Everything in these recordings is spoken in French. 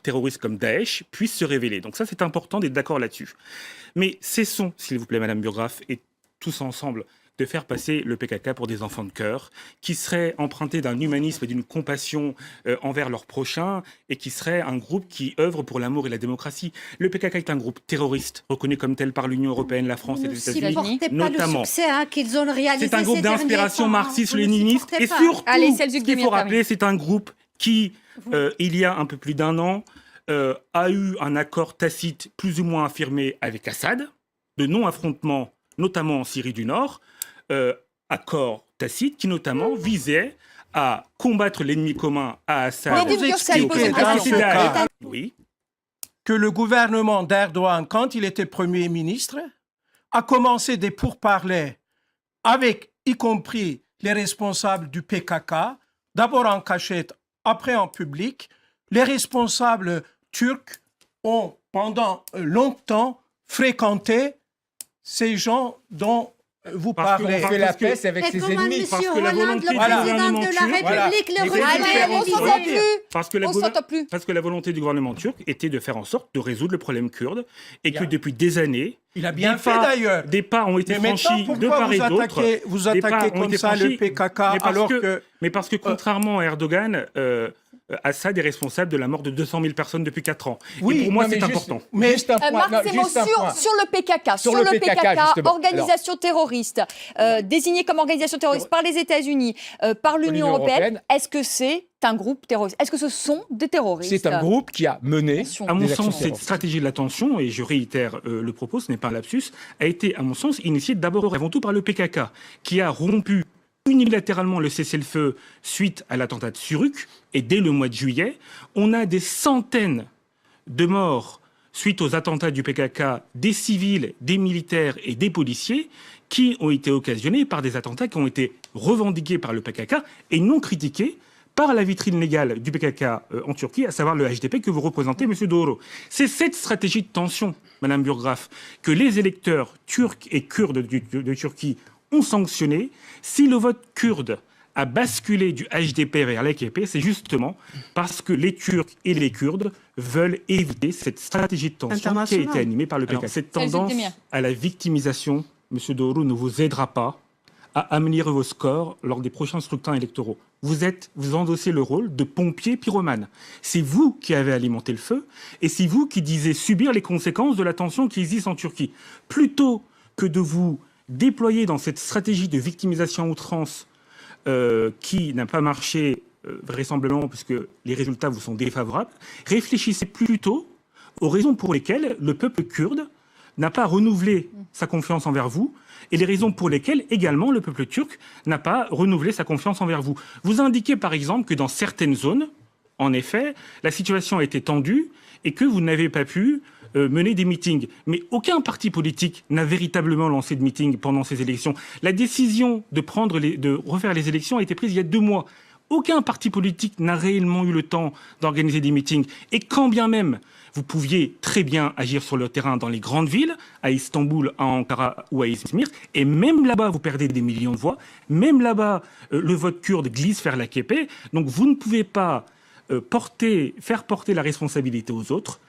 groupes terroristes comme Daesh puissent se révéler. Donc ça, c'est important d'être d'accord là-dessus. Mais cessons, s'il vous plaît, Madame Burgraff, et tous ensemble, de faire passer le PKK pour des enfants de cœur, qui seraient empruntés d'un humanisme et d'une compassion envers leurs prochains, et qui serait un groupe qui œuvre pour l'amour et la démocratie. Le PKK est un groupe terroriste, reconnu comme tel par l'Union européenne, la France et les États-Unis, notamment. C'est un groupe d'inspiration marxiste-léniniste, et surtout, ce qu'il faut rappeler, c'est un groupe qui, il y a un peu plus d'un an, a eu un accord tacite plus ou moins affirmé avec Assad, de non-affrontement, notamment en Syrie du Nord, accord tacite qui notamment visait à combattre l'ennemi commun à Assad. Vous expliquez dans ce cas que le gouvernement d'Erdogan, quand il était Premier ministre, a commencé des pourparlers avec, y compris les responsables du PKK, d'abord en cachette, après en public. Les responsables turcs ont pendant longtemps fréquenté ces gens dont vous parlez. On fait la paix avec ses ennemis. Parce que la volonté du gouvernement turc, parce que la volonté du gouvernement turc était de faire en sorte de résoudre le problème kurde, et que depuis des années, il a bien fait d'ailleurs. Des pas ont été franchis de part et d'autre. Vous attaquez comme ça le PKK alors que... Mais parce que contrairement à Erdogan, Assad est responsable de la mort de 200 000 personnes depuis 4 ans. Oui, et pour moi, c'est important. Mais juste un point. Sur le PKK. Sur le PKK, organisation terroriste, désignée comme organisation terroriste par les États-Unis, par l'Union européenne, est-ce que c'est un groupe terroriste? Est-ce que ce sont des terroristes? C'est un groupe qui a mené. À mon sens, cette stratégie de l'attention, et je réitère le propos, ce n'est pas un lapsus, a été, à mon sens, initiée d'abord et avant tout par le PKK, qui a rompu unilatéralement le cessez-le-feu suite à l'attentat de Suruk, et dès le mois de juillet, on a des centaines de morts suite aux attentats du PKK, des civils, des militaires et des policiers, qui ont été occasionnés par des attentats qui ont été revendiqués par le PKK et non critiqués par la vitrine légale du PKK en Turquie, à savoir le HDP que vous représentez, M. Doğru. C'est cette stratégie de tension, Mme Burgraff, que les électeurs turcs et kurdes de Turquie ont sanctionné. Si le vote kurde a basculé du HDP vers l'AKP, c'est justement parce que les Turcs et les Kurdes veulent éviter cette stratégie de tension qui a été animée par le PKK. Cette tendance à la victimisation, M. Doğru, ne vous aidera pas à améliorer vos scores lors des prochains scrutins électoraux. Vous endossez le rôle de pompier pyromane. C'est vous qui avez alimenté le feu, et c'est vous qui devez subir les conséquences de la tension qui existe en Turquie. Plutôt que de vous déployer dans cette stratégie de victimisation à outrance qui n'a pas marché vraisemblablement puisque les résultats vous sont défavorables, réfléchissez plutôt aux raisons pour lesquelles le peuple kurde n'a pas renouvelé sa confiance envers vous et les raisons pour lesquelles également le peuple turc n'a pas renouvelé sa confiance envers vous. Vous indiquez par exemple que dans certaines zones, en effet, la situation a été tendue et que vous n'avez pas pu mener des meetings. Mais aucun parti politique n'a véritablement lancé de meeting pendant ces élections. La décision de refaire les élections a été prise il y a 2 mois. Aucun parti politique n'a réellement eu le temps d'organiser des meetings. Et quand bien même vous pouviez très bien agir sur le terrain dans les grandes villes, à Istanbul, à Ankara ou à Izmir, et même là-bas vous perdez des millions de voix, même là-bas le vote kurde glisse vers l'AKP, donc vous ne pouvez pas faire porter la responsabilité aux autres.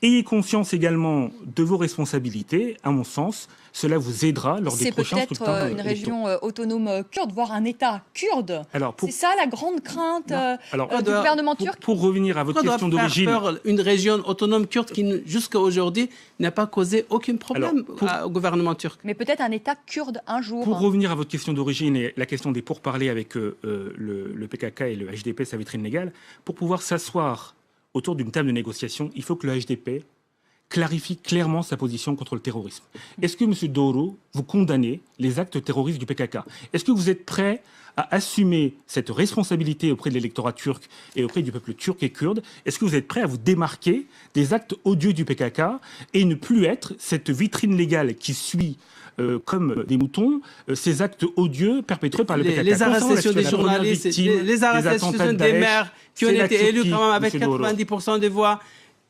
Ayez conscience également de vos responsabilités. À mon sens, cela vous aidera lors des prochains scrutins. C'est peut-être une région autonome kurde, voire un État kurde. C'est ça la grande crainte du gouvernement turc. Pour revenir à votre question d'origine, une région autonome kurde qui, jusqu'à aujourd'hui, n'a pas causé aucun problème au gouvernement turc. Mais peut-être un État kurde un jour. Pour revenir à votre question d'origine et la question des pourparlers avec le PKK et le HDP, sa vitrine légale, pour pouvoir s'asseoir autour d'une table de négociation, il faut que le HDP clarifie clairement sa position contre le terrorisme. Est-ce que, M. Doğru, vous condamnez les actes terroristes du PKK? Est-ce que vous êtes prêt à assumer cette responsabilité auprès de l'électorat turc et auprès du peuple turc et kurde? Est-ce que vous êtes prêt à vous démarquer des actes odieux du PKK et ne plus être cette vitrine légale qui suit comme des moutons, ces actes odieux perpétrés par le PKK? Les arrestations des journalistes, les arrestations des maires qui ont été élus quand même avec 90% des voix.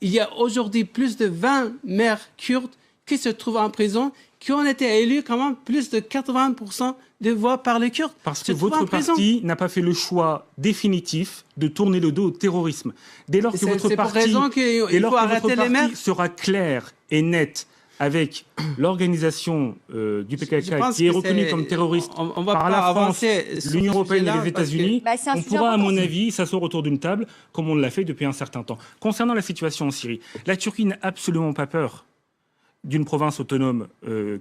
Il y a aujourd'hui plus de 20 maires kurdes qui se trouvent en prison, qui ont été élus quand même plus de 80% de voix par les Kurdes. Parce que votre parti n'a pas fait le choix définitif de tourner le dos au terrorisme. Dès lors que votre parti sera clair et net avec l'organisation du PKK qui est reconnue comme terroriste par la France, l'Union européenne et les États-Unis, on pourra, à mon avis, s'asseoir autour d'une table comme on l'a fait depuis un certain temps. Concernant la situation en Syrie, la Turquie n'a absolument pas peur d'une province autonome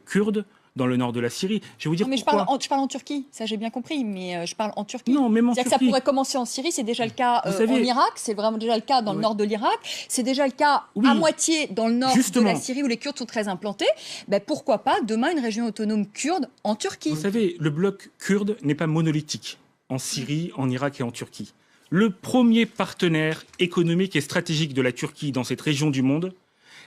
kurde dans le nord de la Syrie. Je vais vous dire mais pourquoi. je parle en Turquie, ça j'ai bien compris, mais je parle en Turquie. Non, même en Turquie. Ça pourrait commencer en Syrie, c'est déjà le cas en Irak, c'est vraiment déjà le cas dans le nord de l'Irak, c'est déjà le cas à moitié dans le nord de la Syrie où les Kurdes sont très implantés. Ben, pourquoi pas demain une région autonome kurde en Turquie? Vous savez, le bloc kurde n'est pas monolithique en Syrie, en Irak et en Turquie. Le premier partenaire économique et stratégique de la Turquie dans cette région du monde,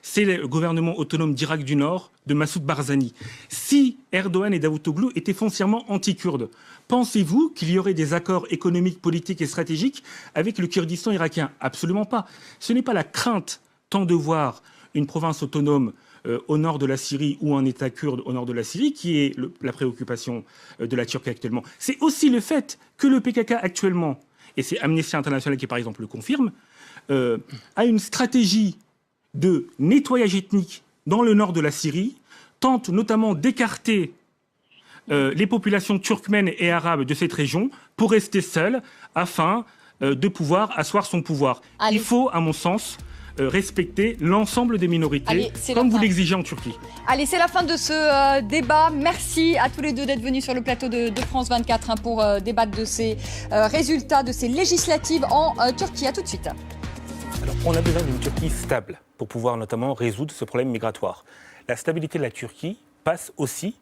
c'est le gouvernement autonome d'Irak du Nord de Massoud Barzani. Si Erdogan et Davutoglu étaient foncièrement anti-kurdes, pensez-vous qu'il y aurait des accords économiques, politiques et stratégiques avec le Kurdistan irakien? Absolument pas. Ce n'est pas la crainte tant de voir une province autonome au nord de la Syrie ou un État kurde au nord de la Syrie qui est la préoccupation de la Turquie actuellement. C'est aussi le fait que le PKK actuellement, et c'est Amnesty International qui par exemple le confirme, a une stratégie de nettoyage ethnique dans le nord de la Syrie, tente notamment d'écarter les populations turkmènes et arabes de cette région pour rester seul afin de pouvoir asseoir son pouvoir. Il faut, à mon sens, respecter l'ensemble des minorités, comme vous l'exigez en Turquie. Allez, c'est la fin de ce débat. Merci à tous les deux d'être venus sur le plateau de France 24 pour débattre de ces résultats, de ces législatives en Turquie. À tout de suite. Alors, on a besoin d'une Turquie stable pour pouvoir notamment résoudre ce problème migratoire. La stabilité de la Turquie passe aussi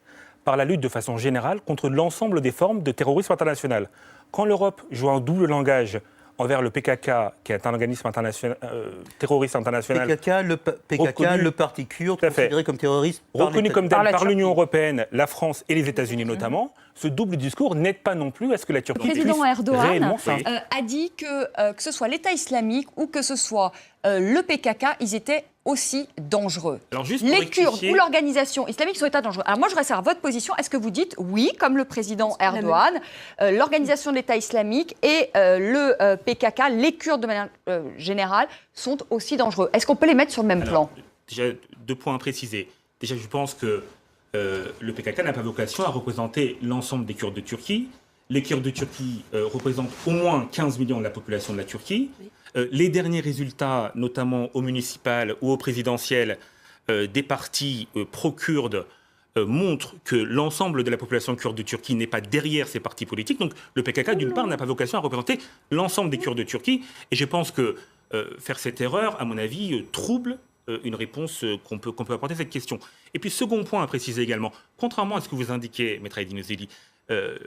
par la lutte de façon générale contre l'ensemble des formes de terrorisme international. Quand l'Europe joue un double langage envers le PKK, qui est un organisme terroriste international... PKK, le parti kurde, considéré comme terroriste reconnu comme tel par l'Union européenne, la France et les États-Unis notamment, ce double discours n'aide pas non plus à ce que la Turquie puisse réellement faire. Le président Erdogan a dit que ce soit l'État islamique ou que ce soit le PKK, ils étaient aussi dangereux. Alors juste les Kurdes ou l'organisation islamique sont état dangereux. Alors moi, je voudrais savoir votre position. Est-ce que vous dites oui, comme le président Erdogan, l'organisation de l'État islamique et le PKK, les Kurdes de manière générale, sont aussi dangereux? Est-ce qu'on peut les mettre sur le même plan? Déjà, 2 points à préciser. Déjà, je pense que le PKK n'a pas vocation à représenter l'ensemble des Kurdes de Turquie. Les Kurdes de Turquie représentent au moins 15 millions de la population de la Turquie. Oui. Les derniers résultats, notamment au municipal ou au présidentiel, des partis pro-kurdes montrent que l'ensemble de la population kurde de Turquie n'est pas derrière ces partis politiques. Donc le PKK, d'une part, n'a pas vocation à représenter l'ensemble des Kurdes de Turquie. Et je pense que faire cette erreur, à mon avis, trouble une réponse qu'on peut apporter à cette question. Et puis, second point à préciser également, contrairement à ce que vous indiquez, Maître Aydin Ozzeli,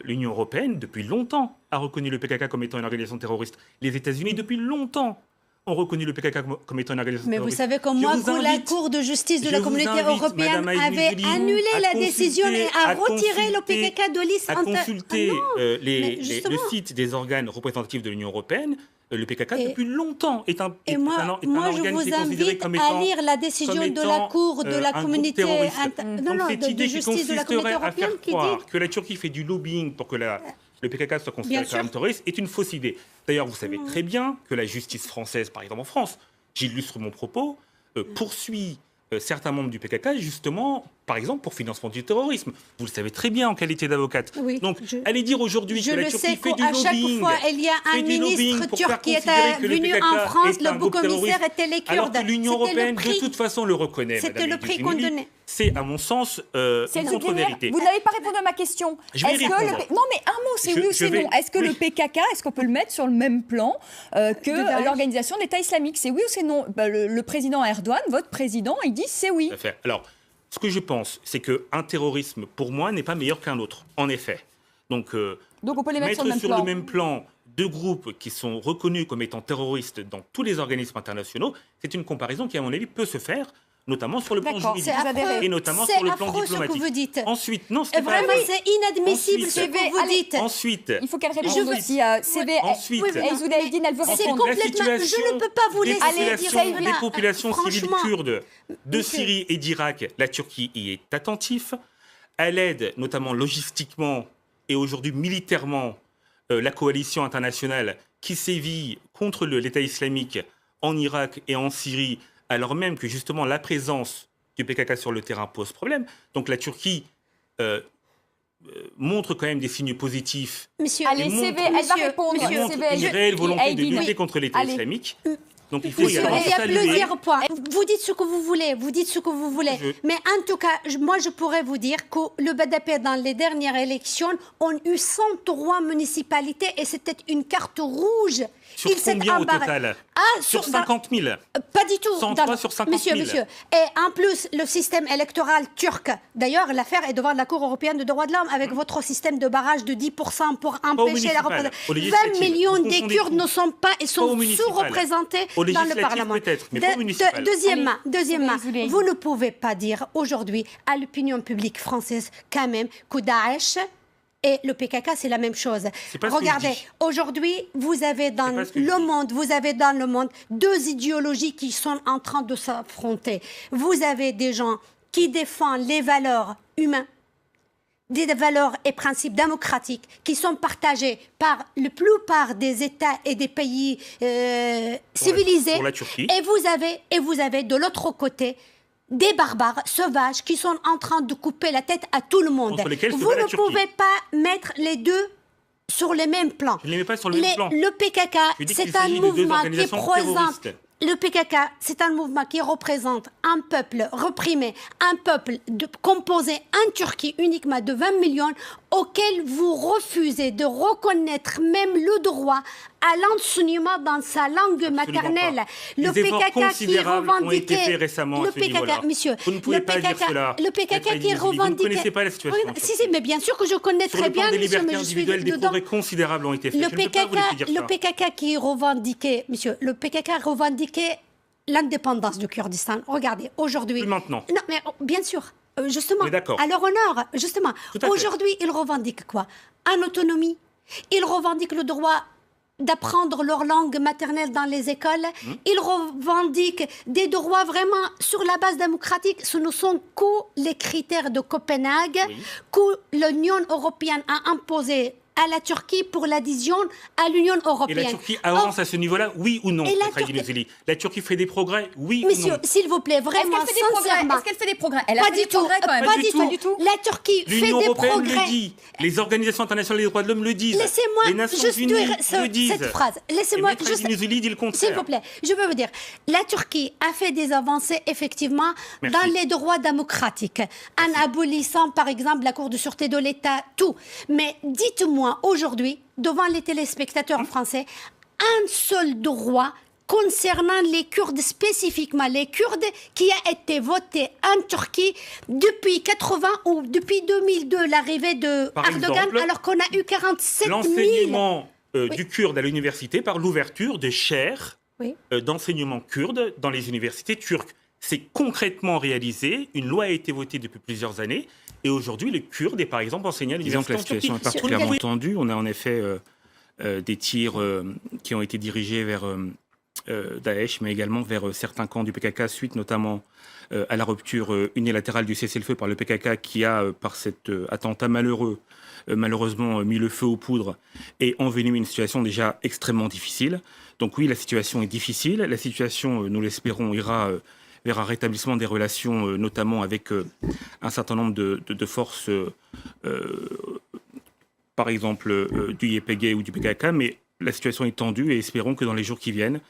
l'Union européenne, depuis longtemps, a reconnu le PKK comme étant une organisation terroriste. Les États-Unis, depuis longtemps, ont reconnu le PKK comme étant une organisation terroriste. Mais vous savez comme moi que la Cour de justice de la Communauté européenne avait annulé la décision et a retiré le PKK de liste. À consulter le site des organes représentatifs de l'Union européenne, le PKK, depuis longtemps, est un organe qui est considéré comme étant... à lire la décision de la Cour de la Communauté de justice de la Communauté européenne qui dit que la Turquie fait du lobbying pour que le PKK soit considéré comme terroriste est une fausse idée. D'ailleurs, vous savez très bien que la justice française, par exemple en France, j'illustre mon propos, poursuit certains membres du PKK, justement, par exemple, pour financement du terrorisme. Vous le savez très bien en qualité d'avocate. Oui, donc, allez dire aujourd'hui que la Turquie fait du lobbying. À chaque fois, il y a un ministre turc qui était venu en France, le beau commissaire était les Kurdes. Alors que l'Union européenne, de toute façon, le reconnaît. C'était le prix qu'on donnait. C'est, à mon sens, une contre-vérité. Vous n'avez pas répondu à ma question. Je vais répondre. Non, mais un mot, c'est oui ou c'est non. Est-ce que le PKK, est-ce qu'on peut le mettre sur le même plan que l'organisation d'État islamique? C'est oui ou c'est non? Le président Erdogan, votre président, il dit c'est oui. Alors, ce que je pense, c'est qu'un terrorisme, pour moi, n'est pas meilleur qu'un autre, en effet. Donc on peut les mettre sur le même plan deux groupes qui sont reconnus comme étant terroristes dans tous les organismes internationaux, c'est une comparaison qui, à mon avis, peut se faire, notamment sur le plan juridique et notamment sur le plan diplomatique. Ce que vous dites. Ensuite, non, c'est vraiment c'est inadmissible ce que vous dites. Ensuite, il faut qu'elle réponde aussi à CV. Ensuite, Ezouda Eldin, elle veut répondre. Je ne peux pas vous laisser dire. Les populations civiles kurdes de Syrie et d'Irak, la Turquie y est attentive. Elle aide notamment logistiquement et aujourd'hui militairement la coalition internationale qui sévit contre l'État islamique en Irak et en Syrie, alors même que justement la présence du PKK sur le terrain pose problème. Donc la Turquie montre quand même des signes positifs. Monsieur, allez, CV, elle va répondre. Elle montre une réelle volonté de lutter contre l'État islamique. Donc il faut il y a plusieurs points. Vous dites ce que vous voulez, Mais en tout cas, moi je pourrais vous dire que le BDP dans les dernières élections ont eu 103 municipalités et c'était une carte rouge. Sur combien au total? Sur 50 000. Pas du tout. 103 sur 50 000. Monsieur. Et en plus, le système électoral turc, d'ailleurs, l'affaire est devant la Cour européenne de droits de l'homme avec votre système de barrage de 10% pour empêcher la représentation. 20 millions des Kurdes ne sont pas et sont sous-représentés dans le Parlement. Peut-être, mais pas municipal. Deuxièmement, vous ne pouvez pas dire aujourd'hui à l'opinion publique française quand même que Daesh et le PKK, c'est la même chose. Regardez, aujourd'hui, vous avez dans le monde deux idéologies qui sont en train de s'affronter. Vous avez des gens qui défendent les valeurs humaines, des valeurs et principes démocratiques qui sont partagés par la plupart des États et des pays civilisés. Pour la Turquie. Et vous avez de l'autre côté des barbares sauvages qui sont en train de couper la tête à tout le monde. Vous ne pouvez pas mettre les deux sur le même plan. Je ne les mets pas sur le même plan. Le PKK, c'est un mouvement qui présente. Le PKK, c'est un mouvement qui représente un peuple reprimé, un peuple composé en Turquie uniquement de 20 millions, auquel vous refusez de reconnaître même le droit à l'enseignement dans sa langue maternelle. Le PKK qui revendiquait récemment le PKK, monsieur, vous ne pouvez pas dire cela. Le PKK qui revendiquait. Vous ne connaissez pas la situation. Si, mais bien sûr que je connais très bien. Sur le plan des libertés individuelles, des progrès considérables ont été faits. Le PKK qui revendiquait, monsieur, le PKK revendiquait l'indépendance du Kurdistan. Regardez, aujourd'hui. Plus maintenant. Non, mais bien sûr. Justement, à leur honneur, justement. Aujourd'hui, ils revendiquent quoi? En autonomie. Ils revendiquent le droit d'apprendre leur langue maternelle dans les écoles. Ils revendiquent des droits vraiment sur la base démocratique. Ce ne sont que les critères de Copenhague que l'Union européenne a imposés à la Turquie pour l'adhésion à l'Union européenne. Et la Turquie avance à ce niveau-là, oui ou non? La Turquie fait des progrès, oui ou non? Monsieur, s'il vous plaît, vraiment, sincèrement. Est-ce qu'elle fait des progrès? Elle a fait des progrès quand même. Pas du tout. La Turquie fait des progrès. L'Union européenne le dit. Les organisations internationales des droits de l'homme le disent. Les Nations Unies le disent. Cette phrase. Laissez-moi juste... dit le contraire. S'il vous plaît, je veux vous dire, la Turquie a fait des avancées, effectivement, dans les droits démocratiques, en abolissant, par exemple, la Cour de sûreté de l'État, tout. Mais dites-moi, aujourd'hui, devant les téléspectateurs français, un seul droit concernant les Kurdes, spécifiquement les Kurdes, qui a été voté en Turquie depuis 80 ou depuis 2002, l'arrivée de Erdogan, alors qu'on a eu 47 000... L'enseignement du kurde à l'université par l'ouverture des chaires d'enseignement kurde dans les universités turques. C'est concrètement réalisé, une loi a été votée depuis plusieurs années, et aujourd'hui, les Kurdes est par exemple enseigné à l'université en Turquie. La situation est particulièrement tendue. On a en effet des tirs qui ont été dirigés vers Daesh, mais également vers certains camps du PKK, suite notamment à la rupture unilatérale du cessez-le-feu par le PKK, qui a, par cet attentat malheureux, malheureusement mis le feu aux poudres et envenimé une situation déjà extrêmement difficile. Donc oui, la situation est difficile. La situation, nous l'espérons, ira vers un rétablissement des relations, notamment avec un certain nombre de forces, par exemple du YPG ou du PKK, mais la situation est tendue et espérons que dans les jours qui viennent,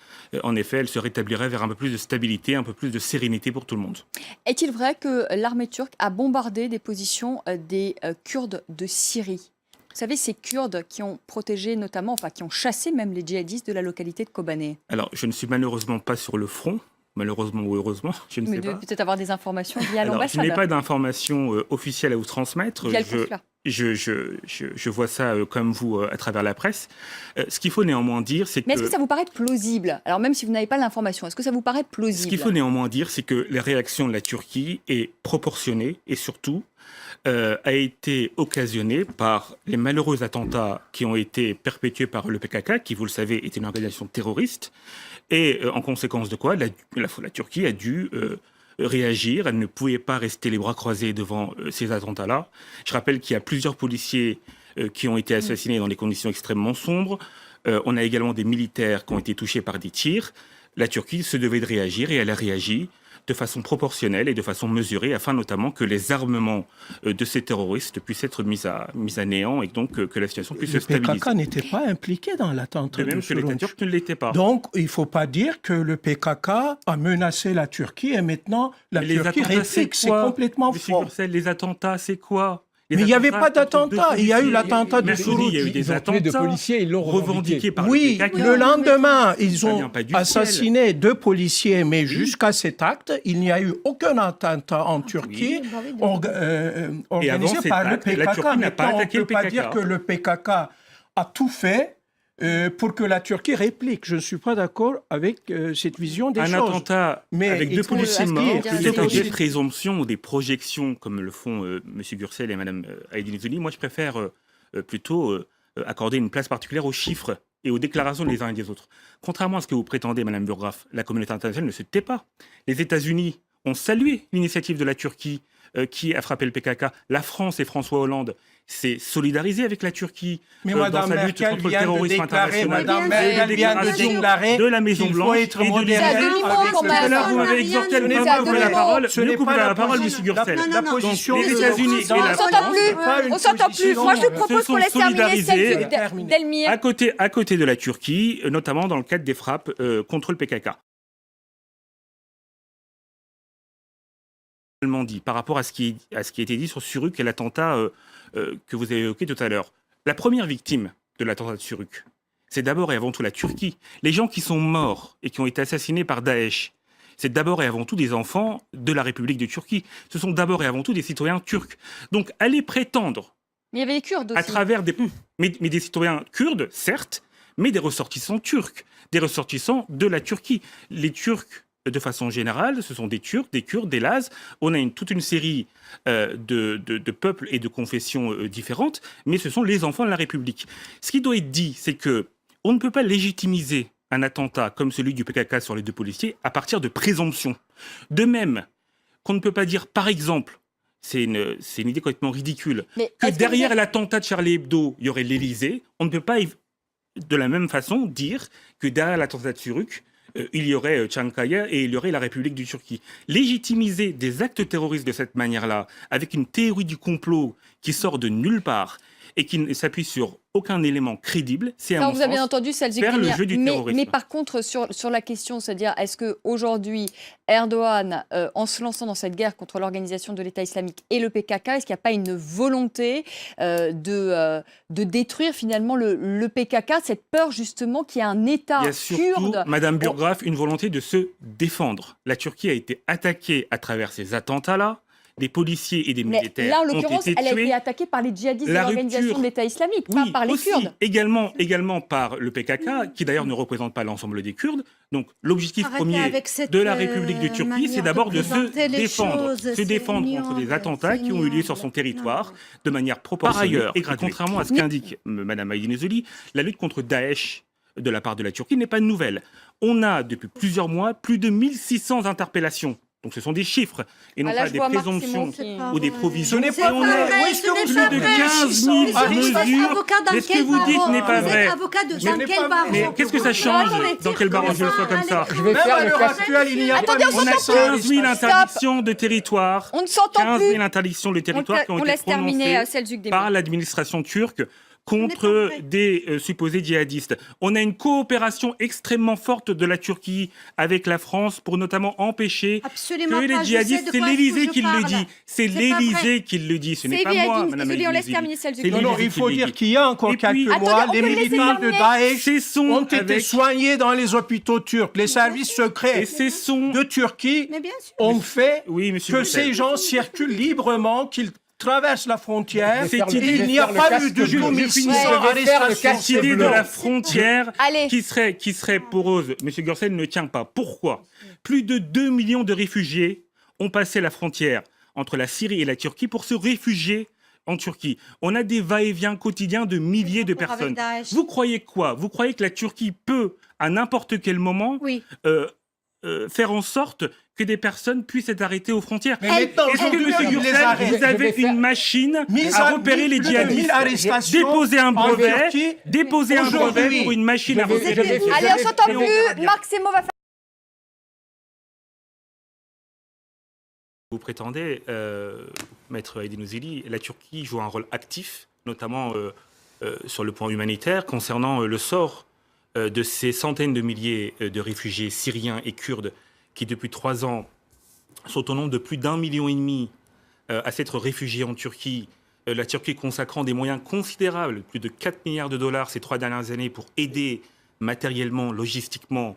en effet, elle se rétablirait vers un peu plus de stabilité, un peu plus de sérénité pour tout le monde. Est-il vrai que l'armée turque a bombardé des positions des Kurdes de Syrie ? Vous savez, ces Kurdes qui ont protégé notamment, enfin qui ont chassé même les djihadistes de la localité de Kobané. Alors, je ne suis malheureusement pas sur le front. malheureusement ou heureusement, je ne sais pas. Peut-être avoir des informations via l'ambassade. Je n'ai pas d'informations officielles à vous transmettre. Via le consulat. Je vois ça comme vous à travers la presse. Ce qu'il faut néanmoins dire, c'est que... Mais est-ce que ça vous paraît plausible? Alors même si vous n'avez pas l'information, est-ce que ça vous paraît plausible? Ce qu'il faut néanmoins dire, c'est que la réaction de la Turquie est proportionnée et surtout a été occasionnée par les malheureux attentats qui ont été perpétués par le PKK, qui, vous le savez, est une organisation terroriste. Et en conséquence de quoi, la Turquie a dû... réagir, elle ne pouvait pas rester les bras croisés devant ces attentats-là. Je rappelle qu'il y a plusieurs policiers qui ont été assassinés dans des conditions extrêmement sombres. On a également des militaires qui ont été touchés par des tirs. La Turquie se devait de réagir et elle a réagi de façon proportionnelle et de façon mesurée, afin notamment que les armements de ces terroristes puissent être mis à néant et donc que la situation puisse se stabiliser. Le PKK n'était pas impliqué dans l'attentat. De même que l'État turc ne l'était pas. Donc, il ne faut pas dire que le PKK a menacé la Turquie et maintenant la Turquie réplique. C'est complètement faux. Les attentats, c'est quoi? Mais il n'y avait pas d'attentat. Il y a eu l'attentat de Sourouz. Il y a eu des attentats de policiers, ils l'ont revendiqués par le PKK. Le lendemain, ils ont assassiné 2 policiers, mais jusqu'à cet acte, il n'y a eu aucun attentat en Turquie organisé par le PKK. La Turquie n'a pas attaqué le PKK. On ne peut pas dire que le PKK a tout fait pour que la Turquie réplique. Je ne suis pas d'accord avec cette vision des choses. Un attentat avec 2 policiers morts, plutôt que des présomptions ou des projections, comme le font M. Gürsel et Mme Aydin Ezzouli, moi je préfère plutôt accorder une place particulière aux chiffres et aux déclarations des uns et des autres. Contrairement à ce que vous prétendez, Mme Burgraff, la communauté internationale ne se tait pas. Les États-Unis ont salué l'initiative de la Turquie qui a frappé le PKK. La France et François Hollande s'est solidarisé avec la Turquie dans sa lutte contre le terrorisme international. Madame Merkel vient de déclarer de la Maison Blanche et de l'Élysée. Vous m'avez exhorté à ne pas couper la parole. Je ne coupe la parole, M. Gürsel. La position les États-Unis et la France on s'entend plus. Moi, je vous propose qu'on laisse terminer celle d'Elmire. À côté de la Turquie, notamment dans le cadre des frappes contre le PKK. Dit par rapport à ce qui a été dit sur Suruk et l'attentat que vous avez évoqué tout à l'heure. La première victime de l'attentat de Suruk, c'est d'abord et avant tout la Turquie. Les gens qui sont morts et qui ont été assassinés par Daesh, c'est d'abord et avant tout des enfants de la République de Turquie. Ce sont d'abord et avant tout des citoyens turcs. Donc aller prétendre... Mais il y avait les Kurdes aussi. À travers mais des citoyens kurdes, certes, mais des ressortissants turcs, des ressortissants de la Turquie. Les Turcs, de façon générale, ce sont des Turcs, des Kurdes, des Lazes. On a toute une série de peuples et de confessions différentes, mais ce sont les enfants de la République. Ce qui doit être dit, c'est qu'on ne peut pas légitimiser un attentat comme celui du PKK sur les 2 policiers à partir de présomptions. De même qu'on ne peut pas dire, par exemple, c'est une idée complètement ridicule, que derrière l'attentat de Charlie Hebdo, il y aurait l'Élysée. On ne peut pas, de la même façon, dire que derrière l'attentat de Suruk, il y aurait Çankaya et il y aurait la République de Turquie. Légitimiser des actes terroristes de cette manière-là, avec une théorie du complot qui sort de nulle part et qui ne s'appuie sur aucun élément crédible, c'est à mon vous avez sens, entendu faire le jeu du terrorisme. Mais par contre, sur la question, c'est-à-dire, est-ce qu'aujourd'hui, Erdogan, en se lançant dans cette guerre contre l'organisation de l'État islamique et le PKK, est-ce qu'il n'y a pas une volonté de détruire finalement le PKK, cette peur justement qu'il y ait un État kurde? Il y a surtout, Madame Burgraff, une volonté de se défendre. La Turquie a été attaquée à travers ces attentats-là. Des policiers et des militaires là, en ont l'occurrence, été tués. elle a été attaquée par les djihadistes de l'organisation de l'État islamique, pas par les Kurdes. Également par le PKK, qui d'ailleurs ne représente pas l'ensemble des Kurdes. Donc l'objectif premier de la République de Turquie, c'est d'abord de se défendre contre des attentats qui ont eu lieu sur son territoire de manière proportionnée. Par ailleurs, et contrairement à ce qu'indique Mme Aydin Ezzouli, la lutte contre Daesh de la part de la Turquie n'est pas nouvelle. On a depuis plusieurs mois plus de 1600 interpellations. Donc ce sont des chiffres et non pas des présomptions ou des provisions. Ce n'est pas vrai. Plus de 15 000 mesures. Mais ce que vous dites n'est pas vrai. Mais qu'est-ce que ça change dans quel barreau je le sois comme ça? Je vais faire le cas actuel, il n'y a pas de... On a 15 000 interdictions de territoire. On ne s'entend plus. 15 000 interdictions de territoire qui ont été prononcées par l'administration turque contre des supposés djihadistes. On a une coopération extrêmement forte de la Turquie avec la France pour notamment empêcher que les djihadistes... C'est l'Élysée qui le dit. C'est l'Élysée qui le dit. Ce n'est pas moi, Madame Elizili. Non, il faut dire qu'il y a encore quelques mois, les militants de Daesh ont été soignés dans les hôpitaux turcs. Les services secrets de Turquie ont fait que ces gens circulent librement, qu'ils traversent la frontière. Il n'y a pas eu de commission d'arrestation. Cette idée de la frontière qui serait poreuse, M. Gursel ne tient pas. Pourquoi? Plus de 2 millions de réfugiés ont passé la frontière entre la Syrie et la Turquie pour se réfugier en Turquie. On a des va-et-vient quotidiens de milliers de personnes. Vous croyez quoi? Vous croyez que la Turquie peut, à n'importe quel moment, faire en sorte que des personnes puissent être arrêtées aux frontières? Est-ce que, M. Gursel, vous avez une machine à repérer les djihadistes? Déposer un brevet pour une machine à repérer. Allez, on s'entend plus. Marc Semo va faire... Vous prétendez, Maître Aydin-Ouzili, la Turquie joue un rôle actif, notamment sur le plan humanitaire, concernant le sort de ces centaines de milliers de réfugiés syriens et kurdes qui, depuis 3 ans, sont au nombre de plus d'1,5 million à s'être réfugiés en Turquie. La Turquie consacrant des moyens considérables, plus de 4 milliards de dollars ces 3 dernières années pour aider matériellement, logistiquement,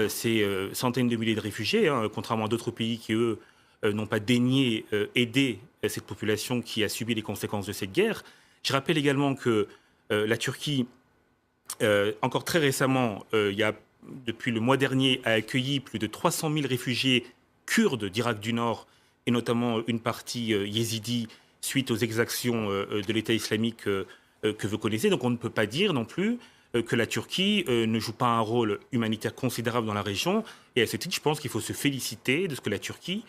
ces centaines de milliers de réfugiés, contrairement à d'autres pays qui, eux, n'ont pas daigné aider cette population qui a subi les conséquences de cette guerre. Je rappelle également que la Turquie, encore très récemment, depuis le mois dernier, a accueilli plus de 300 000 réfugiés kurdes d'Irak du Nord, et notamment une partie yézidi, suite aux exactions de l'État islamique que vous connaissez. Donc on ne peut pas dire non plus que la Turquie ne joue pas un rôle humanitaire considérable dans la région. Et à ce titre, je pense qu'il faut se féliciter de ce que la Turquie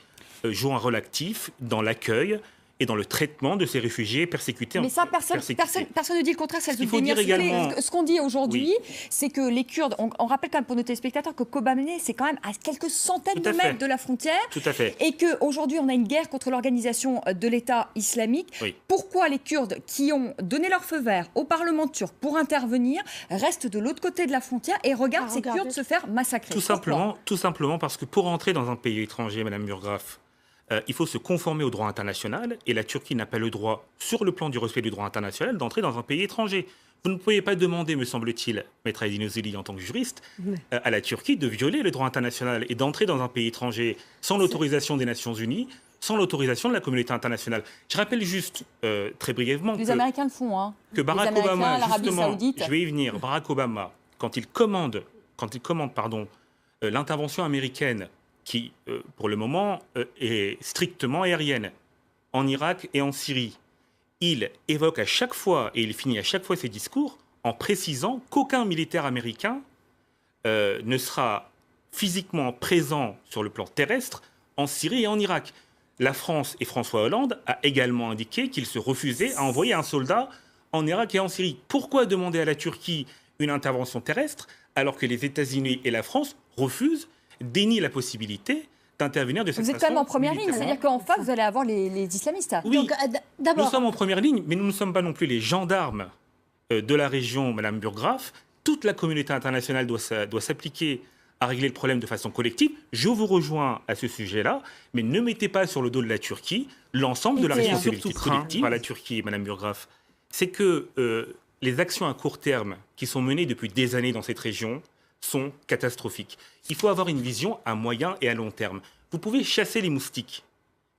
joue un rôle actif dans l'accueil et dans le traitement de ces réfugiés persécutés. Mais ça, personne ne dit le contraire. Ça, ce qu'on dit aujourd'hui, c'est que les Kurdes, on rappelle quand même pour nos téléspectateurs que Kobané, c'est quand même à quelques centaines de mètres de la frontière. Tout à fait. Et qu'aujourd'hui, on a une guerre contre l'organisation de l'État islamique. Oui. Pourquoi les Kurdes, qui ont donné leur feu vert au Parlement turc pour intervenir, restent de l'autre côté de la frontière et regardent ces Kurdes se faire massacrer? Tout simplement parce que pour entrer dans un pays étranger, Madame Burgraff, il faut se conformer au droit international, et la Turquie n'a pas le droit, sur le plan du respect du droit international, d'entrer dans un pays étranger. Vous ne pouvez pas demander, me semble-t-il, Maître Aydin-Ouzili, en tant que juriste, à la Turquie de violer le droit international et d'entrer dans un pays étranger sans l'autorisation des Nations Unies, sans l'autorisation de la communauté internationale. Je rappelle juste, très brièvement, les Américains le font, que Barack Obama, justement, Saoudite. Je vais y venir, Barack Obama, quand il commande l'intervention américaine, qui, pour le moment, est strictement aérienne, en Irak et en Syrie, il évoque à chaque fois, et il finit à chaque fois ses discours, en précisant qu'aucun militaire américain ne sera physiquement présent sur le plan terrestre en Syrie et en Irak. La France et François Hollande a également indiqué qu'il se refusait à envoyer un soldat en Irak et en Syrie. Pourquoi demander à la Turquie une intervention terrestre alors que les États-Unis et la France refusent, dénie la possibilité d'intervenir de cette façon. Vous êtes quand même en première ligne, c'est-à-dire qu'en face, vous allez avoir les islamistes. Oui, donc, nous sommes en première ligne, mais nous ne sommes pas non plus les gendarmes de la région, Madame Burgraff. Toute la communauté internationale doit s'appliquer à régler le problème de façon collective. Je vous rejoins à ce sujet-là, mais ne mettez pas sur le dos de la Turquie l'ensemble de la responsabilité collective par la Turquie, Madame Burgraff. C'est que les actions à court terme qui sont menées depuis des années dans cette région sont catastrophiques. Il faut avoir une vision à moyen et à long terme. Vous pouvez chasser les moustiques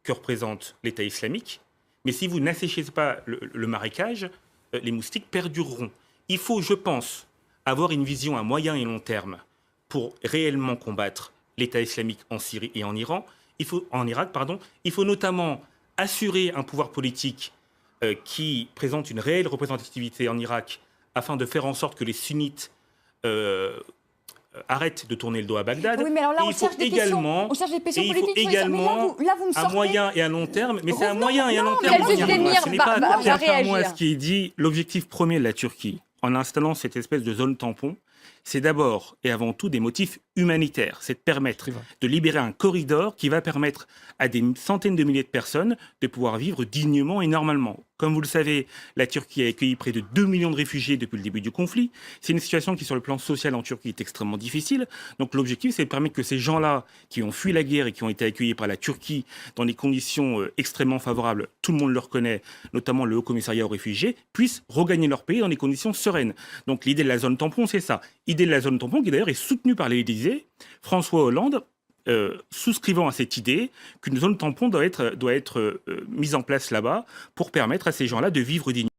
que représente l'État islamique, mais si vous n'asséchez pas le marécage, les moustiques perdureront. Il faut, je pense, avoir une vision à moyen et long terme pour réellement combattre l'État islamique en Syrie et en Irak. Il faut notamment assurer un pouvoir politique qui présente une réelle représentativité en Irak afin de faire en sorte que les sunnites arrête de tourner le dos à Bagdad. Oui, mais alors là, on cherche des questions politiques. Également, là, vous me sortez... à moyen et à long terme, mais c'est à moyen et à long terme. Ce n'est pas contrairement à ce qui est dit, l'objectif premier de la Turquie, en installant cette espèce de zone tampon, c'est d'abord et avant tout des motifs humanitaires. C'est de permettre de libérer un corridor qui va permettre à des centaines de milliers de personnes de pouvoir vivre dignement et normalement. Comme vous le savez, la Turquie a accueilli près de 2 millions de réfugiés depuis le début du conflit. C'est une situation qui, sur le plan social en Turquie, est extrêmement difficile. Donc l'objectif, c'est de permettre que ces gens-là, qui ont fui la guerre et qui ont été accueillis par la Turquie dans des conditions extrêmement favorables, tout le monde le reconnaît, notamment le Haut-Commissariat aux réfugiés, puissent regagner leur pays dans des conditions sereines. Donc l'idée de la zone tampon, c'est ça. Idée de la zone tampon qui d'ailleurs est soutenue par l'Élysée. François Hollande, souscrivant à cette idée qu'une zone tampon doit être mise en place là-bas pour permettre à ces gens-là de vivre dignement.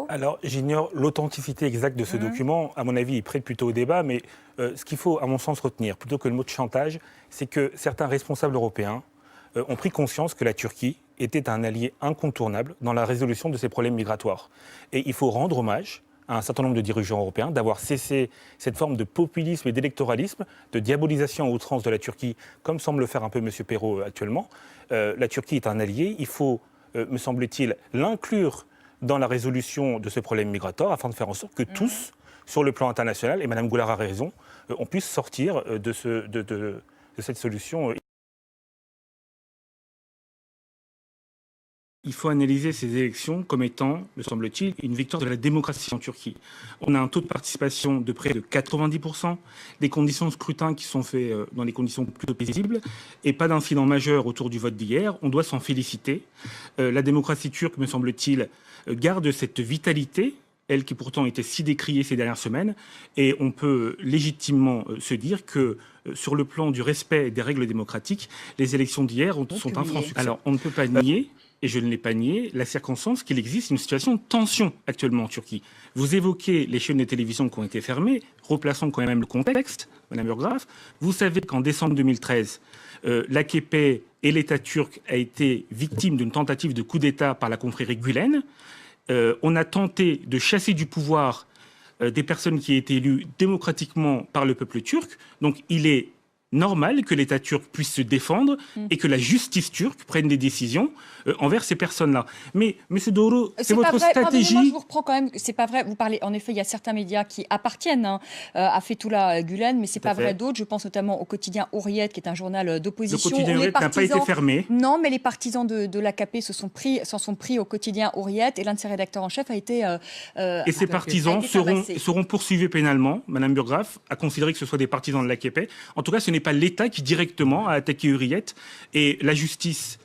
Alors, j'ignore l'authenticité exacte de ce document. À mon avis, il prête plutôt au débat, mais ce qu'il faut, à mon sens, retenir, plutôt que le mot de chantage, c'est que certains responsables européens ont pris conscience que la Turquie était un allié incontournable dans la résolution de ces problèmes migratoires. Et il faut rendre hommage à un certain nombre de dirigeants européens d'avoir cessé cette forme de populisme et d'électoralisme, de diabolisation à outrance de la Turquie, comme semble le faire un peu M. Perrault actuellement. La Turquie est un allié, il faut, me semble-t-il, l'inclure dans la résolution de ce problème migratoire afin de faire en sorte que tous, sur le plan international, et Mme Goulard a raison, on puisse sortir de cette solution. Il faut analyser ces élections comme étant, me semble-t-il, une victoire de la démocratie en Turquie. On a un taux de participation de près de 90%, des conditions de scrutin qui sont faites dans des conditions plutôt paisibles, et pas d'incident majeur autour du vote d'hier. On doit s'en féliciter. La démocratie turque, me semble-t-il, garde cette vitalité, elle qui pourtant était si décriée ces dernières semaines, et on peut légitimement se dire que sur le plan du respect des règles démocratiques, les élections d'hier sont un franc succès. Alors, on ne peut pas nier, et je ne l'ai pas nié, la circonstance qu'il existe une situation de tension actuellement en Turquie. Vous évoquez les chaînes de télévision qui ont été fermées, replaçons quand même le contexte, Mme Burgraf. Vous savez qu'en décembre 2013, l'AKP et l'État turc a été victime d'une tentative de coup d'État par la confrérie Gülen. On a tenté de chasser du pouvoir des personnes qui étaient élues démocratiquement par le peuple turc. Donc il est normal que l'État turc puisse se défendre et que la justice turque prenne des décisions envers ces personnes-là. Mais, M. Doğru, c'est votre stratégie... Je vous reprends quand même, c'est pas vrai. Vous parlez, en effet, il y a certains médias qui appartiennent à Fethullah Gülen, mais c'est pas vrai d'autres. Je pense notamment au quotidien Hurriyet, qui est un journal d'opposition. Le quotidien Hurriyet n'a pas été fermé. Non, mais les partisans de l'AKP s'en sont pris au quotidien Hurriyet, et l'un de ses rédacteurs en chef a été... et ces partisans seront poursuivis pénalement. Mme Burgraf a considéré que ce soit des partisans de l'AKP. En tout cas, ce n'est pas l'État qui directement a attaqué Hurriyet, et la justice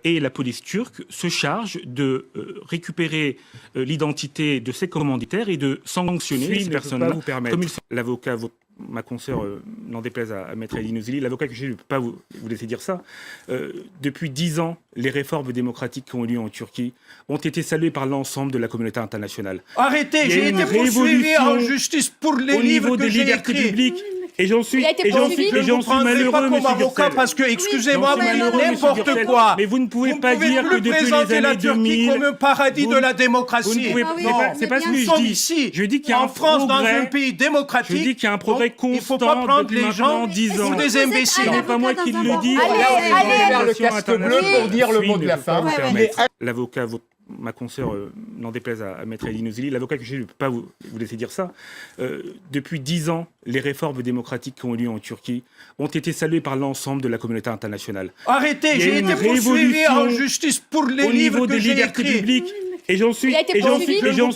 et la police turque se chargent de récupérer l'identité de ces commanditaires et de sanctionner ces personnes-là. Comme l'avocat, ma consoeur, n'en déplaise à Maître Eline Ouzili, l'avocat que j'ai, je ne peux pas vous laisser dire ça. Depuis 10 ans, les réformes démocratiques qui ont eu lieu en Turquie ont été saluées par l'ensemble de la communauté internationale. Arrêtez, j'ai été poursuivi en justice pour les livres que j'ai écrits. Et j'en suis malheureux, pas comme avocat parce que, excusez-moi, n'importe quoi. Mais vous ne pouvez pas dire que depuis les années 2000... comme un paradis de la démocratie. C'est pas ce que je dis. Je dis qu'il y a en France, dans un pays démocratique, je dis qu'il y a un progrès constant. Il ne faut pas prendre les gens pour des imbéciles. Ce n'est pas moi qui le dis. Allez vers le casque bleu pour dire le mot de la fin. L'avocat, ma consoeur, n'en déplaise à Maître Eline Ouzili, l'avocat que j'ai, je ne peux pas vous laisser dire ça. Depuis 10 ans, les réformes démocratiques qui ont eu lieu en Turquie ont été saluées par l'ensemble de la communauté internationale. Arrêtez, j'ai été poursuivi en justice pour les livres que j'ai écrits. Et j'en suis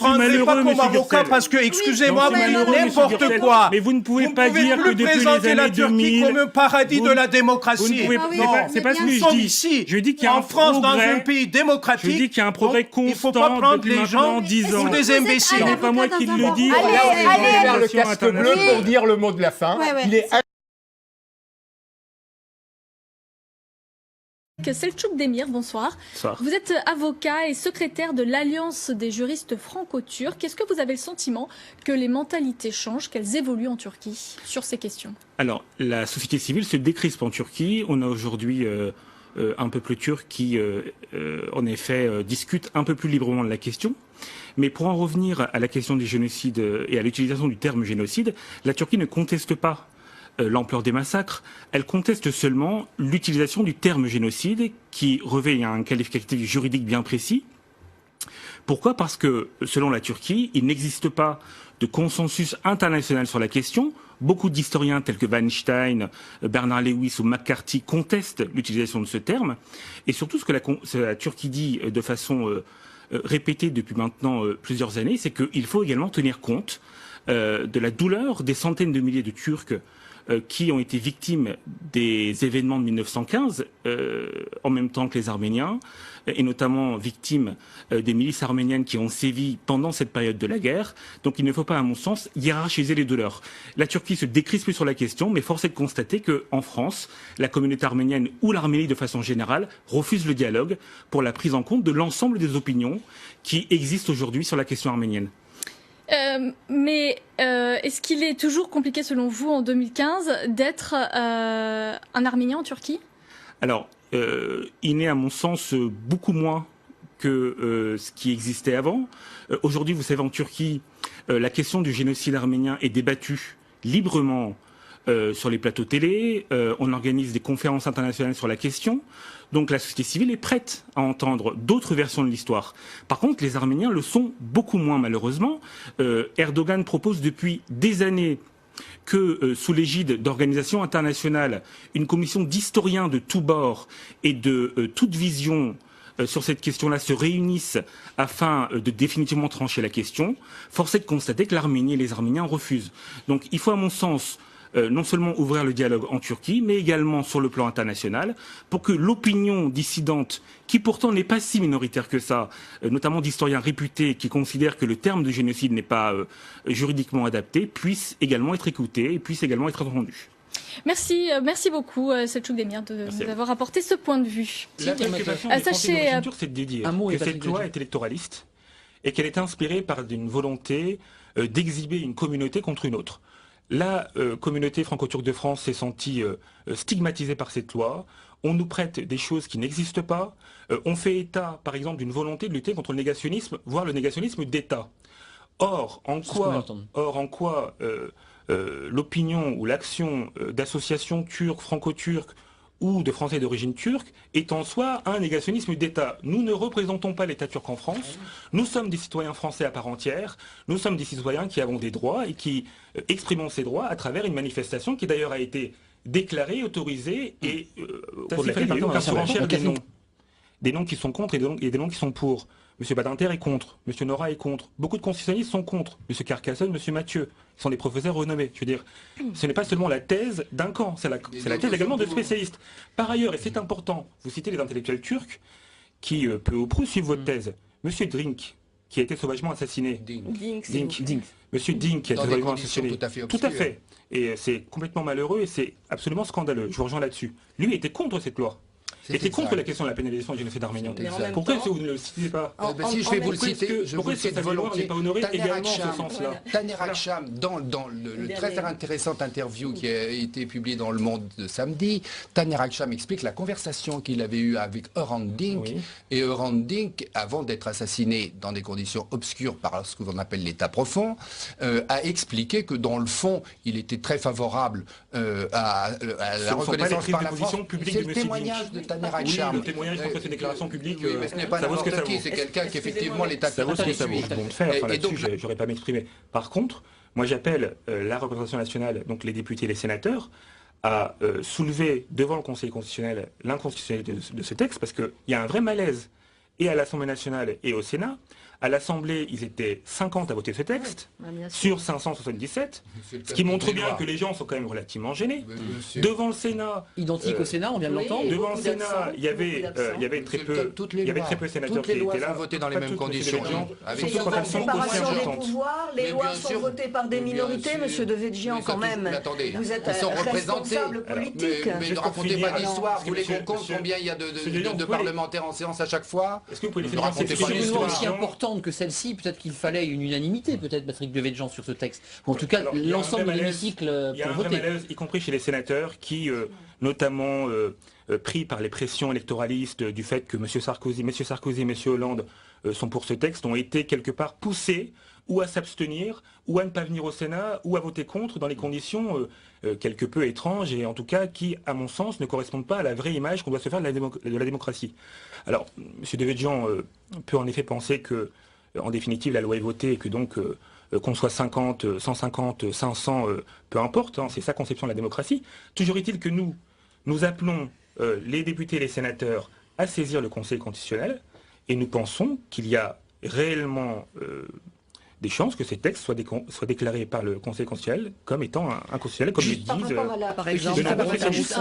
malheureux, pas comme avocat parce que, excusez-moi, n'importe quoi. Mais vous ne pouvez pas dire que depuis les années 2000... comme un paradis de la démocratie. C'est pas ce que je dis. Je dis qu'il y a en France, dans un pays démocratique, je dis qu'il y a un progrès constant. Il ne faut pas prendre les gens pour des imbéciles. Ce n'est pas moi qui le dis. Allez vers le casque bleu pour dire le mot de la fin. Selçuk Demir, bonsoir. Bonsoir. Vous êtes avocat et secrétaire de l'Alliance des juristes franco-turcs. Est-ce que vous avez le sentiment que les mentalités changent, qu'elles évoluent en Turquie sur ces questions? Alors, la société civile se décrispe en Turquie. On a aujourd'hui un peuple turc qui, en effet, discute un peu plus librement de la question. Mais pour en revenir à la question du génocide et à l'utilisation du terme génocide, la Turquie ne conteste pas l'ampleur des massacres, elle conteste seulement l'utilisation du terme génocide qui revêt un qualificatif juridique bien précis Pourquoi? Parce que, selon la Turquie, il n'existe pas de consensus international sur la question. Beaucoup d'historiens tels que Weinstein, Bernard Lewis ou McCarthy contestent l'utilisation de ce terme. Et surtout, ce que la Turquie dit de façon répétée depuis maintenant plusieurs années, c'est qu'il faut également tenir compte de la douleur des centaines de milliers de Turcs qui ont été victimes des événements de 1915, en même temps que les Arméniens, et notamment victimes des milices arméniennes qui ont sévi pendant cette période de la guerre. Donc il ne faut pas, à mon sens, hiérarchiser les douleurs. La Turquie se décrispe sur la question, mais force est de constater qu'en France, la communauté arménienne ou l'Arménie de façon générale refuse le dialogue pour la prise en compte de l'ensemble des opinions qui existent aujourd'hui sur la question arménienne. Mais est-ce qu'il est toujours compliqué, selon vous, en 2015, d'être un Arménien en Turquie? Alors, il n'est, à mon sens, beaucoup moins que ce qui existait avant. Aujourd'hui, vous savez, en Turquie, la question du génocide arménien est débattue librement sur les plateaux télé. On organise des conférences internationales sur la question. Donc la société civile est prête à entendre d'autres versions de l'histoire. Par contre, les Arméniens le sont beaucoup moins, malheureusement. Erdogan propose depuis des années que, sous l'égide d'organisations internationales, une commission d'historiens de tous bords et de toute vision sur cette question-là se réunissent afin de définitivement trancher la question. Force est de constater que l'Arménie et les Arméniens refusent. Donc il faut, à mon sens, non seulement ouvrir le dialogue en Turquie, mais également sur le plan international, pour que l'opinion dissidente, qui pourtant n'est pas si minoritaire que ça, notamment d'historiens réputés qui considèrent que le terme de génocide n'est pas juridiquement adapté, puisse également être écoutée et puisse également être entendue. Merci beaucoup, Selçuk Demir, de nous avoir apporté ce point de vue. La préoccupation des Français d'origine turque, c'est de dire que cette loi est électoraliste et qu'elle est inspirée par une volonté d'exhiber une communauté contre une autre. La communauté franco-turque de France s'est sentie stigmatisée par cette loi. On nous prête des choses qui n'existent pas. On fait état, par exemple, d'une volonté de lutter contre le négationnisme, voire le négationnisme d'État. Or, en quoi l'opinion ou l'action d'associations turques, franco-turques ou de Français d'origine turque est en soi un négationnisme d'État. Nous ne représentons pas l'État turc en France. Nous sommes des citoyens français à part entière. Nous sommes des citoyens qui avons des droits et qui exprimons ces droits à travers une manifestation qui d'ailleurs a été déclarée, autorisée et pour laquelle il y a eu un surenchère des noms. Des noms qui sont contre et des noms qui sont pour. M. Badinter est contre, M. Nora est contre, beaucoup de constitutionnalistes sont contre, M. Carcassonne, M. Mathieu, ils sont des professeurs renommés. Je veux dire, ce n'est pas seulement la thèse d'un camp, c'est la thèse également de spécialistes. Par ailleurs, et c'est important, vous citez les intellectuels turcs qui, peu ou prou, suivent votre thèse. M. Drink, qui a été sauvagement assassiné. Dink. M. Dink, qui a été sauvagement assassiné. Tout à fait. Et c'est complètement malheureux et c'est absolument scandaleux. Je vous rejoins là-dessus. Lui était contre cette loi. était contre la question de la pénalisation du génocide arménien. Pourquoi est-ce que vous ne le citez pas? Si je vais vous le citer, je vous le cite volontiers. Taner Aksham, dans le très intéressante interview qui a été publiée dans Le Monde de samedi, Taner Aksham explique la conversation qu'il avait eue avec Hrant Dink. Et Hrant Dink, avant d'être assassiné dans des conditions obscures par ce que l'on appelle l'État profond, a expliqué que dans le fond, il était très favorable à la reconnaissance par la France. C'est le témoignage de Taner Aksham. Le témoignage, je pense que c'est une déclaration publique. Oui, mais ce n'est pas n'importe qui, c'est quelqu'un qui effectivement l'État ça vaut ce que ça vaut. Bon, là-dessus, j'aurais pas m'exprimer. Par contre, moi j'appelle la représentation nationale, donc les députés et les sénateurs, à soulever devant le Conseil constitutionnel l'inconstitutionnalité de ce texte, parce qu'il y a un vrai malaise, et à l'Assemblée nationale et au Sénat. À l'Assemblée, ils étaient 50 à voter ce texte, sur 577, ce qui montre bien que les gens sont quand même relativement gênés. Devant le Sénat... Identique au Sénat, on vient de l'entendre. Devant le Sénat, il y avait très peu de sénateurs qui étaient là. Sont votées dans les mêmes conditions. Surtout quand elles sont aussi importantes. Les lois sont votées par des minorités, monsieur Devedjian, quand même. Vous êtes responsable politique. Mais ne racontez pas d'histoire. Vous voulez qu'on compte combien il y a de parlementaires en séance à chaque fois? Est-ce que vous pouvez laisser une loi aussi importante que celle-ci, peut-être qu'il fallait une unanimité, peut-être, Patrick Devedjian, sur ce texte. En tout cas, l'ensemble de l'hémicycle pour voter. Il y a un malaise, y compris chez les sénateurs, qui, notamment pris par les pressions électoralistes du fait que M. Sarkozy et M. Hollande sont pour ce texte, ont été quelque part poussés ou à s'abstenir, ou à ne pas venir au Sénat, ou à voter contre dans les conditions quelque peu étranges, et en tout cas qui, à mon sens, ne correspondent pas à la vraie image qu'on doit se faire de la démocratie. Alors, M. Devedjian peut en effet penser que en définitive, la loi est votée et que donc, qu'on soit 50, 150, 500, peu importe, hein, c'est sa conception de la démocratie. Toujours est-il que nous appelons les députés et les sénateurs à saisir le Conseil constitutionnel et nous pensons qu'il y a réellement des chances que ces textes soient déclarés par le Conseil constitutionnel comme étant inconstitutionnels, comme le disent. Par exemple,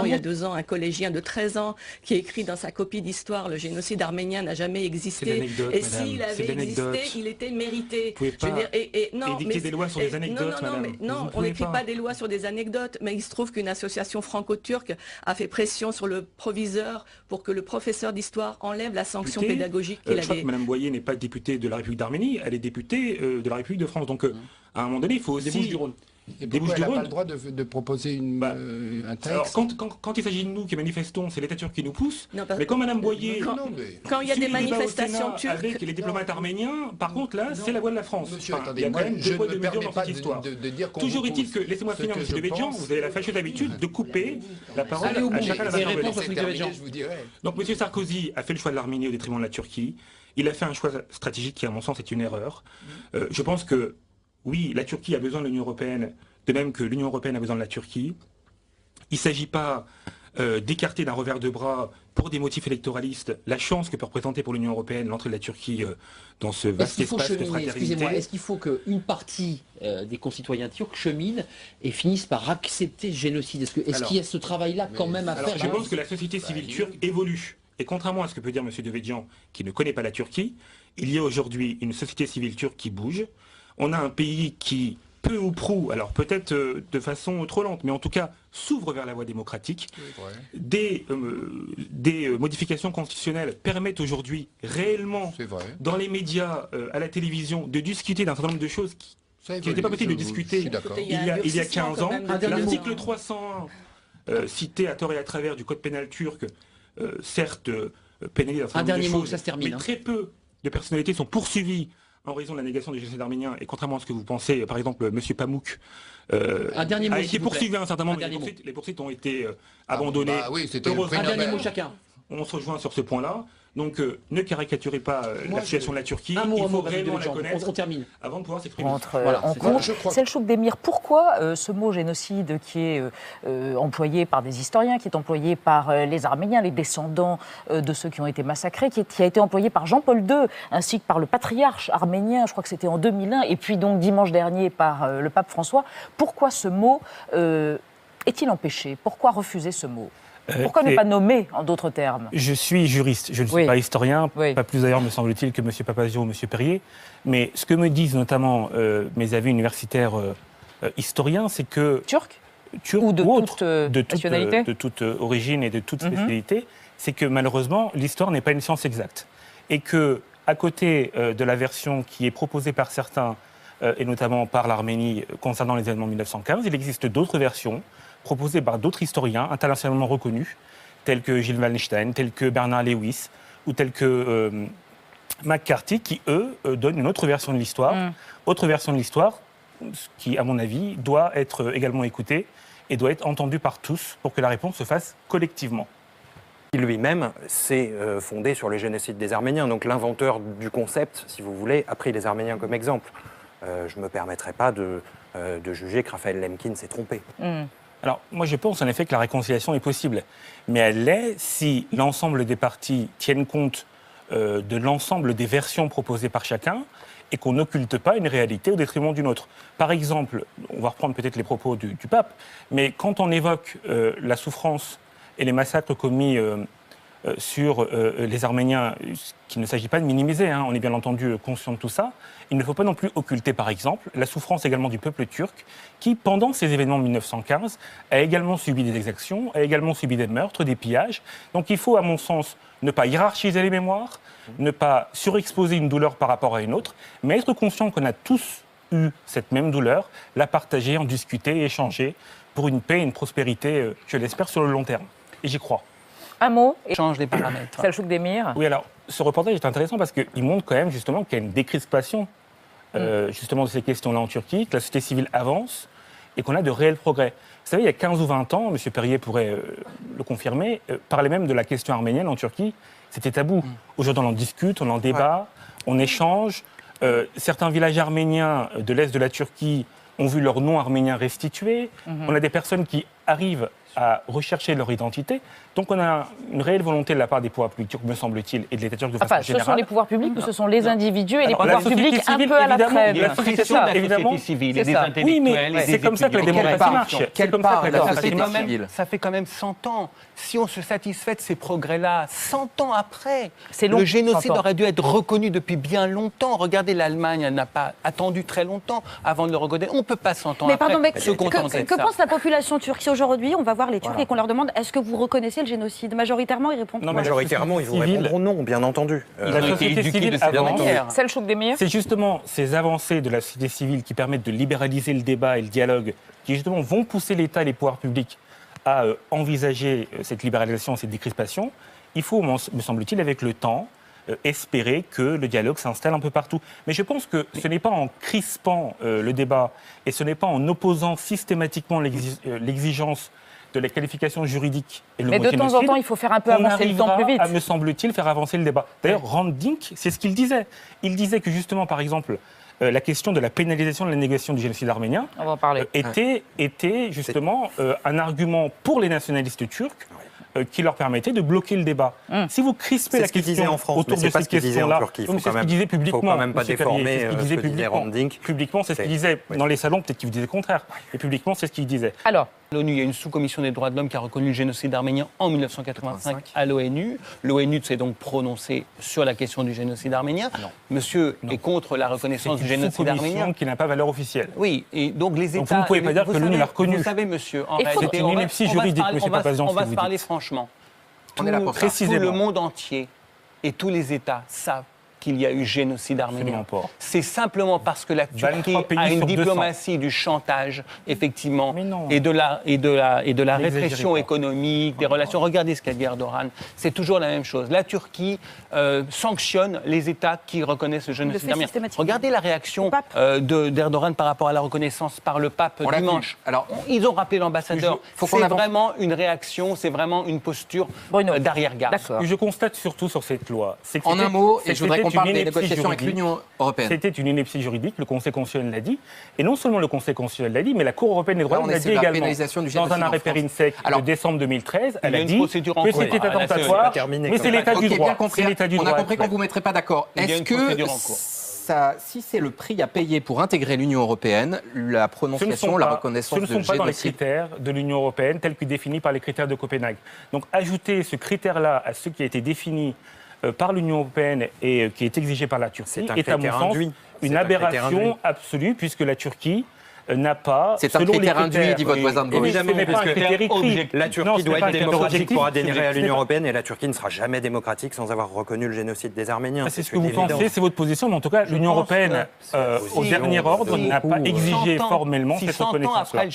il y a 2 ans, un collégien de 13 ans qui écrit dans sa copie d'histoire le génocide arménien n'a jamais existé. Et s'il avait existé, il était mérité. Vous pouvez pas édicter des lois sur des anecdotes, non, on n'écrit pas des lois sur des anecdotes, mais il se trouve qu'une association franco-turque a fait pression sur le proviseur pour que le professeur d'histoire enlève la sanction pédagogique qu'il avait. Je crois que Mme Boyer n'est pas députée de la République d'Arménie, elle est députée de la République de France. Donc, à un moment donné, il faut aussi... Des Bouches-du-Rhône. Et pourquoi elle n'a pas le droit de proposer un texte? Alors, quand il s'agit de nous qui manifestons, c'est l'État turc qui nous pousse. Mais quand Mme Boyer... Quand il y a des manifestations turques... Avec les diplomates arméniens, par contre, là, c'est la voix de la France. Monsieur, attendez, il y a quand même je deux poids, ne me deux mesures permets dans pas cette histoire. de dire qu'on Toujours est-il que, laissez-moi finir, M. Devedjian, vous avez la fâcheuse habitude de couper la parole à chacun de la Donc, M. Sarkozy a fait le choix de l'Arménie au détriment de la Turquie. Il a fait un choix stratégique qui, à mon sens, est une erreur. Je pense que, oui, la Turquie a besoin de l'Union européenne, de même que l'Union européenne a besoin de la Turquie. Il ne s'agit pas d'écarter d'un revers de bras, pour des motifs électoralistes, la chance que peut représenter pour l'Union européenne l'entrée de la Turquie dans ce vaste espace de fraternité. Excusez-moi, est-ce qu'il faut qu'une partie des concitoyens turcs cheminent et finissent par accepter ce génocide? Est-ce qu'il y a ce travail-là quand même à faire? Je pense que la société civile turque évolue. Et contrairement à ce que peut dire M. Devedjian, qui ne connaît pas la Turquie, il y a aujourd'hui une société civile turque qui bouge. On a un pays qui, peu ou prou, alors peut-être de façon trop lente, mais en tout cas s'ouvre vers la voie démocratique. Des modifications constitutionnelles permettent aujourd'hui réellement, dans les médias, à la télévision, de discuter d'un certain nombre de choses qui n'étaient pas possible de discuter il y a 15 ans. L'article 301, cité à tort et à travers du code pénal turc, certes pénalise un certain nombre de choses, mais très peu de personnalités sont poursuivies en raison de la négation du génocide arménien, et contrairement à ce que vous pensez, par exemple, M. Pamouk a été poursuivi à un certain moment, mais les poursuites ont été abandonnées. Un dernier mot chacun. On se rejoint sur ce point-là. Donc, ne caricaturez pas la situation de la Turquie. Il faut réellement la connaître avant de pouvoir s'exprimer. Selçuk Demir, pourquoi ce mot génocide qui est employé par des historiens, qui est employé par les Arméniens, les descendants de ceux qui ont été massacrés, qui a été employé par Jean-Paul II, ainsi que par le patriarche arménien, je crois que c'était en 2001, et puis donc dimanche dernier par le pape François, pourquoi ce mot est-il empêché? Pourquoi refuser ce mot? Pourquoi ne pas nommer, en d'autres termes? Je suis juriste, je ne suis pas historien, pas plus d'ailleurs me semble-t-il que M. Papazio ou M. Perrier, mais ce que me disent notamment mes avis universitaires historiens, c'est que... Turc ou de toute nationalité, de toute origine et de toute spécialité, c'est que malheureusement, l'histoire n'est pas une science exacte. Et que, à côté de la version qui est proposée par certains, et notamment par l'Arménie, concernant les événements de 1915, il existe d'autres versions, proposés par d'autres historiens internationalement reconnus, tels que Gilles Wallenstein, tels que Bernard Lewis, ou tels que McCarthy, qui, eux, donnent une autre version de l'histoire. Autre version de l'histoire, qui, à mon avis, doit être également écoutée et doit être entendue par tous pour que la réponse se fasse collectivement. Lui-même s'est fondé sur le génocide des Arméniens. Donc l'inventeur du concept, si vous voulez, a pris les Arméniens comme exemple. Je ne me permettrai pas de juger que Raphaël Lemkin s'est trompé. Alors, moi, je pense en effet que la réconciliation est possible. Mais elle l'est si l'ensemble des partis tiennent compte de l'ensemble des versions proposées par chacun et qu'on n'occulte pas une réalité au détriment d'une autre. Par exemple, on va reprendre peut-être les propos du pape, mais quand on évoque la souffrance et les massacres commis sur les Arméniens, qu'il ne s'agit pas de minimiser, on est bien entendu conscient de tout ça, il ne faut pas non plus occulter, par exemple, la souffrance également du peuple turc, qui, pendant ces événements de 1915, a également subi des exactions, a également subi des meurtres, des pillages. Donc il faut, à mon sens, ne pas hiérarchiser les mémoires, ne pas surexposer une douleur par rapport à une autre, mais être conscient qu'on a tous eu cette même douleur, la partager, en discuter, échanger, pour une paix et une prospérité, je l'espère, sur le long terme. Et j'y crois. Un mot et change les paramètres. Selçuk Demir. Oui, alors, ce reportage est intéressant parce qu'il montre quand même justement qu'il y a une décrispation justement de ces questions-là en Turquie, que la société civile avance et qu'on a de réels progrès. Vous savez, il y a 15 ou 20 ans, M. Perrier pourrait le confirmer, parler même de la question arménienne en Turquie, c'était tabou. Aujourd'hui, on en discute, on en débat, on échange. Certains villages arméniens de l'est de la Turquie ont vu leur nom arménien restitué. On a des personnes qui arrivent à rechercher leur identité. Donc on a une réelle volonté de la part des pouvoirs publics turcs, me semble-t-il, et de l'État turc de façon générale. Ce sont les pouvoirs publics ou ce sont les individus et les pouvoirs publics un peu à la traîne? La pression de la société civile et des intellectuels. Oui, mais c'est comme ça que la démocratie marche. Ça fait quand même 100 ans. Si on se satisfait de ces progrès-là, 100 ans après, le génocide aurait dû être reconnu depuis bien longtemps. Regardez, l'Allemagne, elle n'a pas attendu très longtemps avant de le reconnaître. On ne peut pas 100 ans après se contenter de ça. Que pense la population turque si aujourd'hui on va voir les Turcs et qu'on leur demande est-ce que vous reconnaissez le génocide? Majoritairement, ils répondent non. Majoritairement, ils vous répondront non, bien entendu. La société civile avance. C'est le choc des meilleurs. C'est justement ces avancées de la société civile qui permettent de libéraliser le débat et le dialogue, qui justement vont pousser l'État et les pouvoirs publics à envisager cette libéralisation, cette décrispation. Il faut, me semble-t-il, avec le temps, espérer que le dialogue s'installe un peu partout. Mais je pense que ce n'est pas en crispant le débat et ce n'est pas en opposant systématiquement l'exigence de la qualification juridique et le mot génocide. Mais de temps en temps, il faut faire un peu avancer le temps plus vite. Me semble-t-il, faire avancer le débat. D'ailleurs, Hrant Dink, c'est ce qu'il disait. Il disait que justement, par exemple, la question de la pénalisation de la négation du génocide arménien était justement un argument pour les nationalistes turcs qui leur permettait de bloquer le débat. Si vous crispez la question en France, autour de cette question-là, c'est ce qu'il disait publiquement. Il ne faut quand même pas déformer ce que disait Hrant Dink. Publiquement, c'est ce qu'il disait. Dans les salons, peut-être qu'il vous disait le contraire. Et publiquement, c'est ce qu'il disait. Alors, l'ONU, il y a une sous-commission des droits de l'homme qui a reconnu le génocide arménien en 1985 à l'ONU. L'ONU s'est donc prononcée sur la question du génocide arménien. Monsieur est contre la reconnaissance du génocide arménien. C'est une sous-commission qui n'a pas valeur officielle. Oui, et donc les États... Donc vous ne pouvez pas dire que l'ONU l'a reconnu. Vous savez, monsieur, en réalité... C'est une ineptie juridique, monsieur Papazian, on va se parler franchement. Tout le monde entier et tous les États savent qu'il y a eu génocide arménien. C'est simplement parce que la Turquie a une diplomatie du chantage, effectivement, et de la répression économique, des relations. Regardez ce qu'a dit Erdogan. C'est toujours la même chose. La Turquie sanctionne les États qui reconnaissent le génocide arménien. Regardez la réaction d'Erdogan par rapport à la reconnaissance par le pape dimanche. Alors, ils ont rappelé l'ambassadeur. C'est vraiment une réaction, c'est vraiment une posture d'arrière-garde. Ce que je constate surtout sur cette loi, c'est que en un mot, et je voudrais qu'on parle des négociations avec l'Union européenne. C'était une ineptie juridique, le Conseil constitutionnel l'a dit, et non seulement le Conseil constitutionnel l'a dit, mais la Cour européenne des droits de l'homme l'a dit également. Dans un arrêt Perinsek de décembre 2013, elle a dit que c'était attentatoire, mais c'est l'état du droit. On a compris qu'on ne vous mettrait pas d'accord. Est-ce que si c'est le prix à payer pour intégrer l'Union européenne, la prononciation, la reconnaissance de génocide... Ce ne sont pas dans les critères de l'Union européenne tels que définis par les critères de Copenhague. Donc ajouter ce critère-là à ce qui a été défini par l'Union européenne et qui est exigé par la Turquie est à mon sens une aberration absolue puisque la Turquie n'a pas... C'est un critère induit, dit votre voisin de gauche. Évidemment, parce que la Turquie doit être démocratique pour adhérer à l'Union européenne et la Turquie ne sera jamais démocratique sans avoir reconnu le génocide des Arméniens. C'est ce que vous pensez, c'est votre position, mais en tout cas, l'Union européenne, au dernier ordre, n'a pas exigé formellement cette reconnaissance-là.